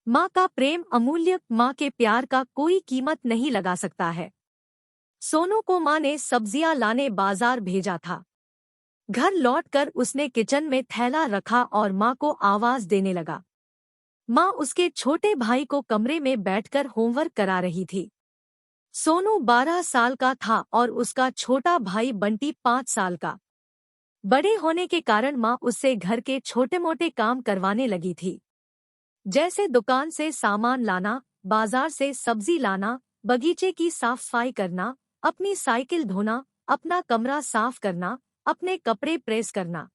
माँ का प्रेम अमूल्य, माँ के प्यार का कोई कीमत नहीं लगा सकता है। सोनू को माँ ने सब्जियां लाने बाजार भेजा था। घर लौटकर उसने किचन में थैला रखा और माँ को आवाज देने लगा। माँ उसके छोटे भाई को कमरे में बैठकर होमवर्क करा रही थी। सोनू 12 साल का था और उसका छोटा भाई बंटी 5 साल का। बड़े होने के कारण माँ उससे घर के छोटे मोटे काम करवाने लगी थी, जैसे दुकान से सामान लाना, बाजार से सब्जी लाना, बगीचे की साफ सफाई करना, अपनी साइकिल धोना, अपना कमरा साफ करना, अपने कपड़े प्रेस करना।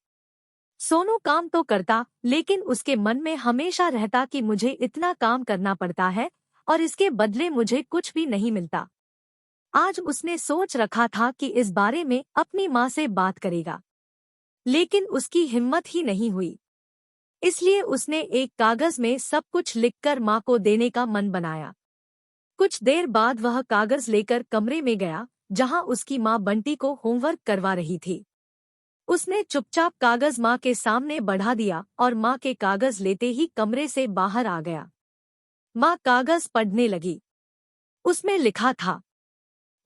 सोनू काम तो करता, लेकिन उसके मन में हमेशा रहता कि मुझे इतना काम करना पड़ता है और इसके बदले मुझे कुछ भी नहीं मिलता। आज उसने सोच रखा था कि इस बारे में अपनी माँ से बात करेगा, लेकिन उसकी हिम्मत ही नहीं हुई। इसलिए उसने एक कागज में सब कुछ लिखकर माँ को देने का मन बनाया। कुछ देर बाद वह कागज लेकर कमरे में गया, जहाँ उसकी माँ बंटी को होमवर्क करवा रही थी। उसने चुपचाप कागज माँ के सामने बढ़ा दिया और माँ के कागज लेते ही कमरे से बाहर आ गया। माँ कागज पढ़ने लगी। उसमें लिखा था,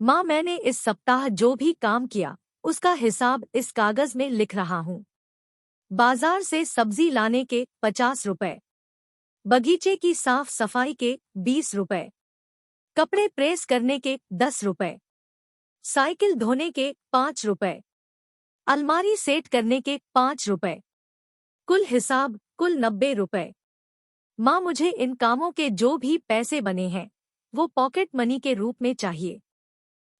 माँ, मैंने इस सप्ताह जो भी काम किया उसका हिसाब इस कागज में लिख रहा हूँ। बाजार से सब्जी लाने के 50 रुपए, बगीचे की साफ सफाई के 20 रुपए, कपड़े प्रेस करने के 10 रुपए, साइकिल धोने के 5 रुपए, अलमारी सेट करने के 5 रुपए, कुल हिसाब कुल 90 रुपए। माँ, मुझे इन कामों के जो भी पैसे बने हैं वो पॉकेट मनी के रूप में चाहिए।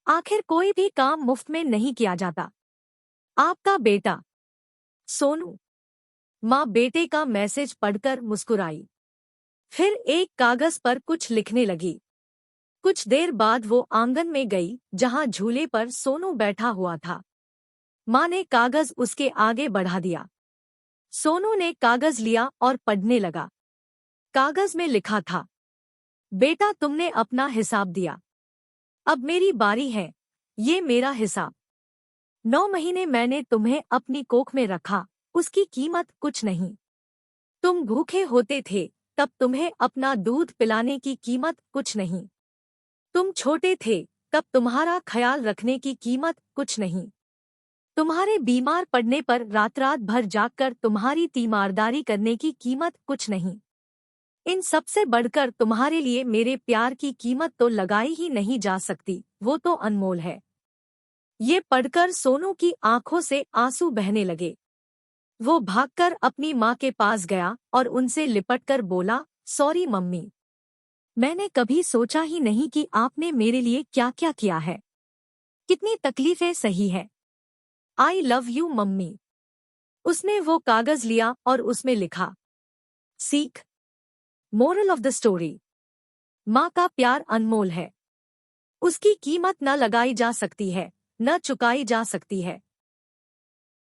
आखिर कोई भी काम मुफ्त में नहीं किया जाता। आपका बेटा सोनू। माँ बेटे का मैसेज पढ़कर मुस्कुराई, फिर एक कागज पर कुछ लिखने लगी। कुछ देर बाद वो आंगन में गई, जहाँ झूले पर सोनू बैठा हुआ था। माँ ने कागज उसके आगे बढ़ा दिया। सोनू ने कागज लिया और पढ़ने लगा। कागज में लिखा था, बेटा, तुमने अपना हिसाब दिया, अब मेरी बारी है, ये मेरा हिसाब। 9 महीने मैंने तुम्हें अपनी कोख में रखा, उसकी कीमत कुछ नहीं। तुम भूखे होते थे तब तुम्हें अपना दूध पिलाने की कीमत कुछ नहीं। तुम छोटे थे तब तुम्हारा ख्याल रखने की कीमत कुछ नहीं। तुम्हारे बीमार पड़ने पर रात रात भर जागकर तुम्हारी तीमारदारी करने की कीमत कुछ नहीं। इन सबसे बढ़कर तुम्हारे लिए मेरे प्यार की कीमत तो लगाई ही नहीं जा सकती, वो तो अनमोल है। ये पढ़कर सोनू की आंखों से आंसू बहने लगे। वो भागकर अपनी माँ के पास गया और उनसे लिपटकर बोला, सॉरी मम्मी, मैंने कभी सोचा ही नहीं कि आपने मेरे लिए क्या क्या किया है, कितनी तकलीफें सही है। I love you mummy. उसने वो कागज लिया और उसमें लिखा, सीख, मोरल ऑफ द स्टोरी, माँ का प्यार अनमोल है। उसकी कीमत न लगाई जा सकती है, न चुकाई जा सकती है।